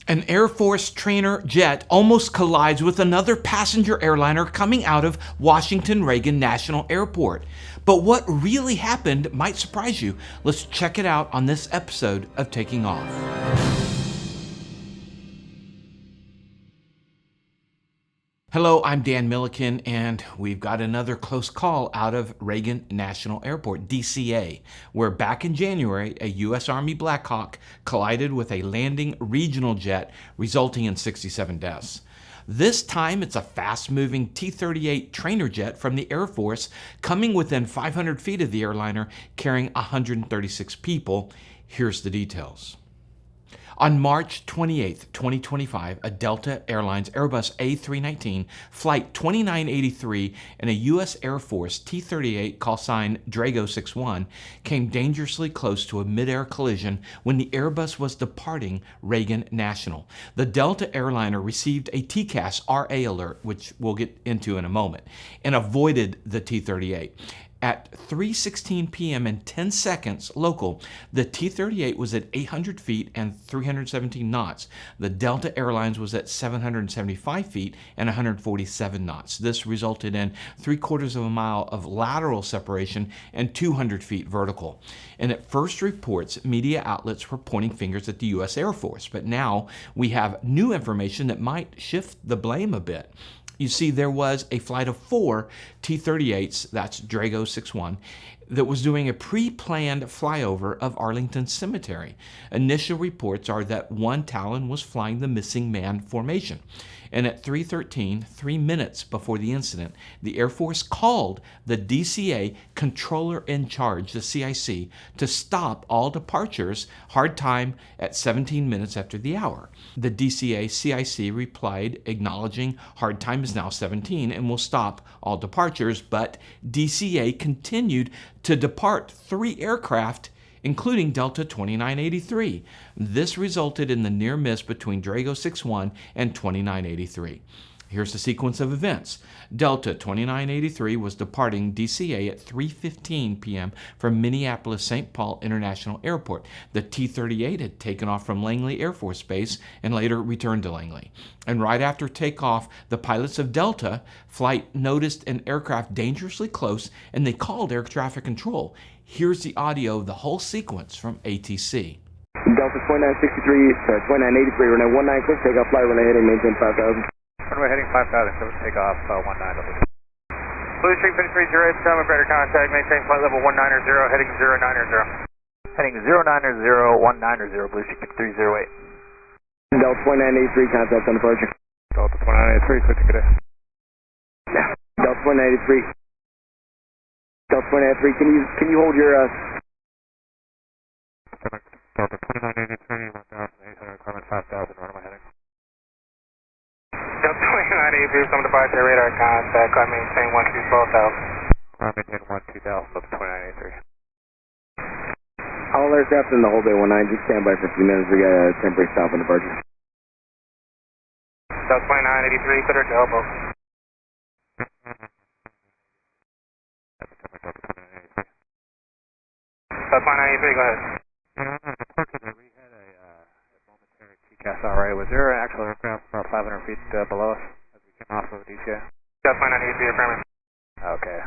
An Air Force trainer jet almost collides with another passenger airliner coming out of Washington Reagan National Airport. But what really happened might surprise you. Let's check it out on this episode of Taking Off. Hello, I'm Dan Milliken, and we've got another close call out of Reagan National Airport, DCA, where back in January, a U.S. Army Blackhawk collided with a landing regional jet, resulting in 67 deaths. This time, it's a fast-moving T-38 trainer jet from the Air Force coming within 500 feet of the airliner, carrying 136 people. Here's the details. On March 28, 2025, a Delta Airlines Airbus A-319 Flight 2983 and a U.S. Air Force T-38 call sign Drago 61 came dangerously close to a midair collision when the Airbus was departing Reagan National. The Delta airliner received a TCAS RA alert, which we'll get into in a moment, and avoided the T-38. At 3:16 p.m. and 10 seconds local, the T-38 was at 800 feet and 317 knots. The Delta Airlines was at 775 feet and 147 knots. This resulted in 3/4 of a mile of lateral separation and 200 feet vertical. And at first reports, media outlets were pointing fingers at the U.S. Air Force, but now we have new information that might shift the blame a bit. You see, there was a flight of 4 T-38s, that's Drago 61, that was doing a pre-planned flyover of Arlington Cemetery. Initial reports are that one Talon was flying the missing man formation. And at 3:13, 3 minutes before the incident, the Air Force called the DCA controller in charge, the CIC, to stop all departures, hard time at 17 minutes after the hour. The DCA CIC replied, acknowledging hard time is now 17 and will stop all departures, but DCA continued to depart 3 aircraft, including Delta 2983. This resulted in the near miss between Drago 61 and 2983. Here's the sequence of events. Delta 2983 was departing DCA at 3:15 p.m. from Minneapolis-St. Paul International Airport. The T-38 had taken off from Langley Air Force Base and later returned to Langley. And right after takeoff, the pilots of Delta flight noticed an aircraft dangerously close, and they called air traffic control. Here's the audio of the whole sequence from ATC. Delta 2963, 2983, runway 19, clear takeoff, flight runway heading, maintain 5,000. Runway heading 5,000, clear takeoff, 19. Blue Street 5308, Selma, better contact, maintain flight level 190, heading 090. Heading 090, 190, Blue Street 5308. Delta 2983, contact on departure. Delta 2983, clear to good day. Delta 2983. Delta 2983, can you hold your, Delta 2983, 1,800, Climate 5,000, runway heading. Delta 2983, some departure, radar contact, climb maintain 120,000. Climb maintain 120,000, Delta 2983. All aircraft in the whole day 19, just stand by for a few minutes, we got a temporary stop on departure. Delta 2983, clear to elbow. Delta 2983, go ahead. We had a momentary TCAS RA. Was there an actual aircraft about 500 feet below us as we came off of DCA? Delta 2983, affirmative. Okay.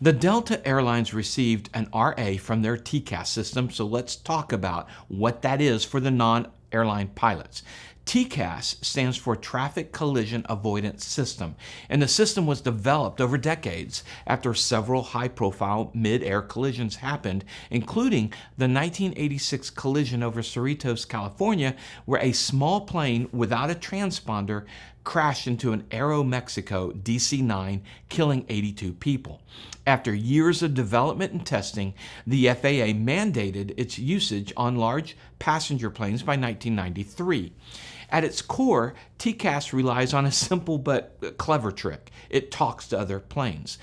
The Delta Airlines received an RA from their TCAS system, so let's talk about what that is for the non-airline pilots. TCAS stands for Traffic Collision Avoidance System, and the system was developed over decades after several high-profile mid-air collisions happened, including the 1986 collision over Cerritos, California, where a small plane without a transponder crashed into an Aeromexico DC-9, killing 82 people. After years of development and testing, the FAA mandated its usage on large passenger planes by 1993. At its core, TCAS relies on a simple but clever trick. It talks to other planes.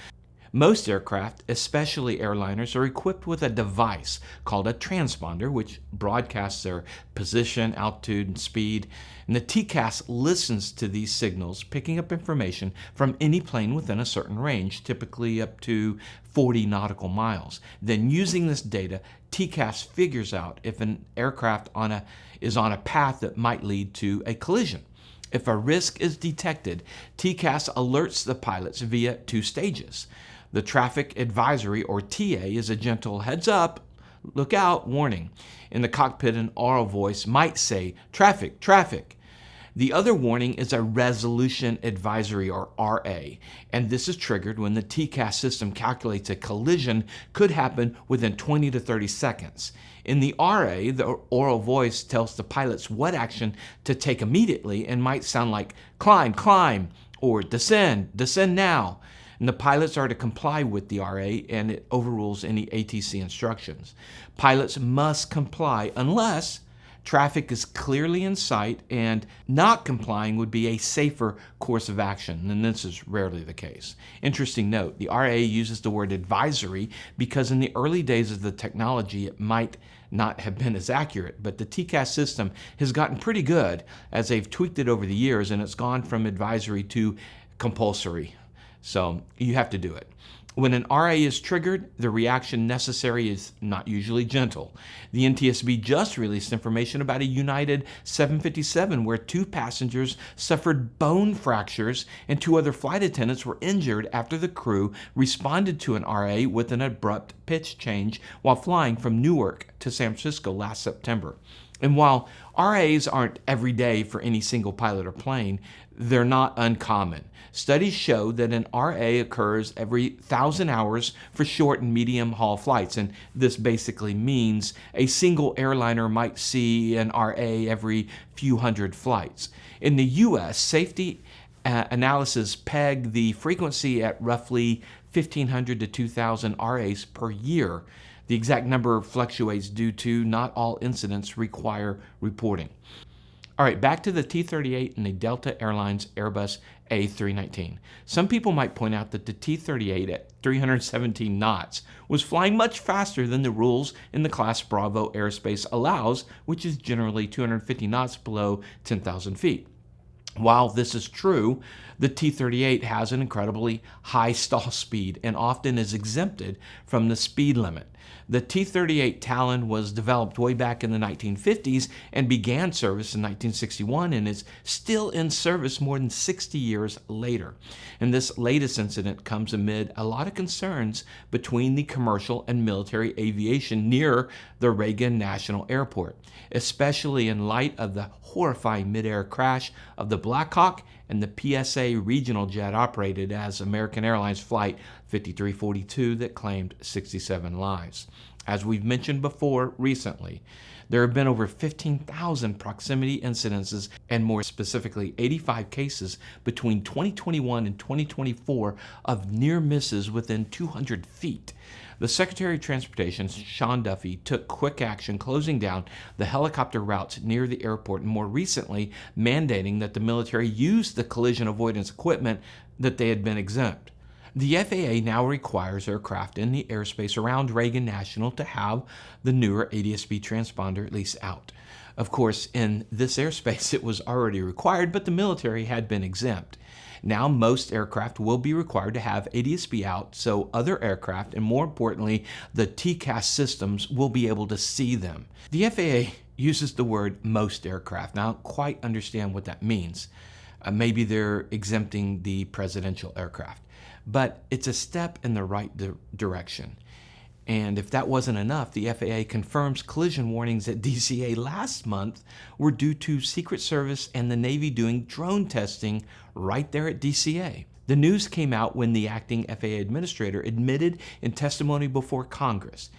Most aircraft, especially airliners, are equipped with a device called a transponder, which broadcasts their position, altitude, and speed. And the TCAS listens to these signals, picking up information from any plane within a certain range, typically up to 40 nautical miles. Then using this data, TCAS figures out if an aircraft is on a path that might lead to a collision. If a risk is detected, TCAS alerts the pilots via 2 stages. The traffic advisory, or TA, is a gentle heads up, look out warning. In the cockpit, an oral voice might say, traffic, traffic. The other warning is a resolution advisory, or RA, and this is triggered when the TCAS system calculates a collision could happen within 20 to 30 seconds. In the RA, the oral voice tells the pilots what action to take immediately and might sound like climb, climb, or descend, descend now. And the pilots are to comply with the RA, and it overrules any ATC instructions. Pilots must comply unless traffic is clearly in sight, and not complying would be a safer course of action, and this is rarely the case. Interesting note, the RA uses the word advisory because in the early days of the technology it might not have been as accurate, but the TCAS system has gotten pretty good as they've tweaked it over the years, and it's gone from advisory to compulsory. So you have to do it. When an RA is triggered, the reaction necessary is not usually gentle. The NTSB just released information about a United 757 where 2 passengers suffered bone fractures and 2 other flight attendants were injured after the crew responded to an RA with an abrupt pitch change while flying from Newark to San Francisco last September. And while RAs aren't every day for any single pilot or plane, they're not uncommon. Studies show that an RA occurs every 1,000 hours for short and medium haul flights, and this basically means a single airliner might see an RA every few hundred flights. In the U.S., safety analysis peg the frequency at roughly 1,500 to 2,000 RAs per year. The exact number fluctuates due to not all incidents require reporting. All right, back to the T-38 and the Delta Airlines Airbus A-319. Some people might point out that the T-38 at 317 knots was flying much faster than the rules in the Class Bravo airspace allows, which is generally 250 knots below 10,000 feet. While this is true, the T-38 has an incredibly high stall speed and often is exempted from the speed limit. The T-38 Talon was developed way back in the 1950s and began service in 1961 and is still in service more than 60 years later. And this latest incident comes amid a lot of concerns between the commercial and military aviation near the Reagan National Airport, especially in light of the horrifying midair crash of the Blackhawk and the PSA regional jet operated as American Airlines Flight 5342 that claimed 67 lives. As we've mentioned before recently, there have been over 15,000 proximity incidences and more specifically 85 cases between 2021 and 2024 of near misses within 200 feet. The Secretary of Transportation, Sean Duffy, took quick action closing down the helicopter routes near the airport and more recently mandating that the military use the collision avoidance equipment that they had been exempt. The FAA now requires aircraft in the airspace around Reagan National to have the newer ADS-B transponder at least out. Of course, in this airspace it was already required, but the military had been exempt. Now most aircraft will be required to have ADS-B out, so other aircraft, and more importantly, the TCAS systems will be able to see them. The FAA uses the word most aircraft. Now, I don't quite understand what that means. Maybe they're exempting the presidential aircraft. But it's a step in the right direction. And if that wasn't enough, the FAA confirms collision warnings at DCA last month were due to Secret Service and the Navy doing drone testing right there at DCA. The news came out when the acting FAA administrator admitted in testimony before Congress.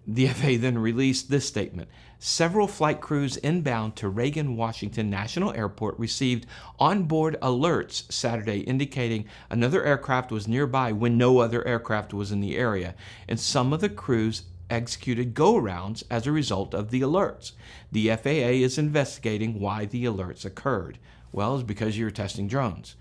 The FAA then released this statement. Several flight crews inbound to Reagan Washington National Airport received onboard alerts Saturday indicating another aircraft was nearby when no other aircraft was in the area, and some of the crews executed go-arounds as a result of the alerts. The FAA is investigating why the alerts occurred. Well, it's because you were testing drones.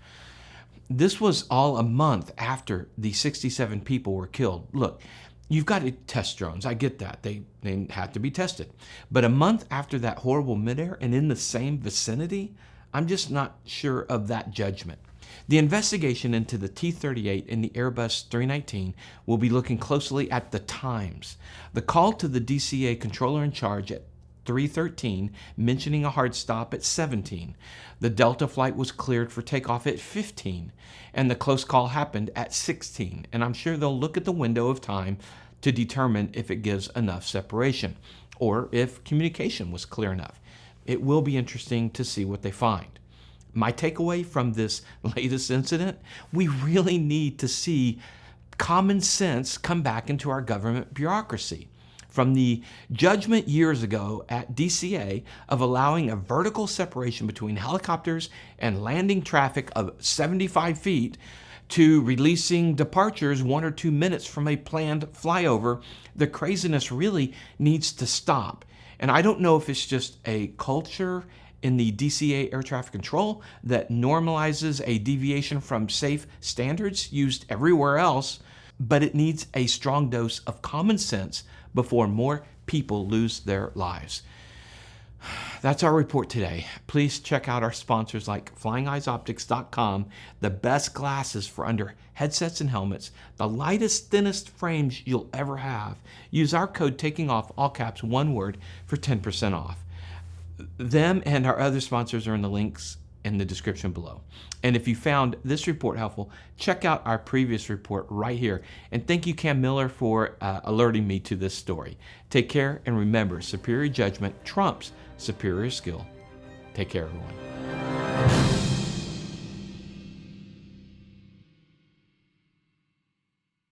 This was all a month after the 67 people were killed. Look, you've got to test drones. I get that. They have to be tested. But a month after that horrible midair and in the same vicinity, I'm just not sure of that judgment. The investigation into the T-38 and the Airbus A-319 will be looking closely at the times. The call to the DCA controller in charge at 3:13, mentioning a hard stop at 17. The Delta flight was cleared for takeoff at 15, and the close call happened at 16. And I'm sure they'll look at the window of time to determine if it gives enough separation or if communication was clear enough. It will be interesting to see what they find. My takeaway from this latest incident, we really need to see common sense come back into our government bureaucracy. From the judgment years ago at DCA of allowing a vertical separation between helicopters and landing traffic of 75 feet to releasing departures 1 or 2 minutes from a planned flyover, the craziness really needs to stop. And I don't know if it's just a culture in the DCA air traffic control that normalizes a deviation from safe standards used everywhere else, but it needs a strong dose of common sense before more people lose their lives. That's our report today. Please check out our sponsors like FlyingEyesOptics.com, the best glasses for under headsets and helmets, the lightest, thinnest frames you'll ever have. Use our code TAKINGOFF, all caps, one word, for 10% off. Them and our other sponsors are in the links in the description below. And if you found this report helpful, check out our previous report right here. And thank you, Cam Miller, for alerting me to this story. Take care, and remember, superior judgment trumps superior skill. Take care, everyone.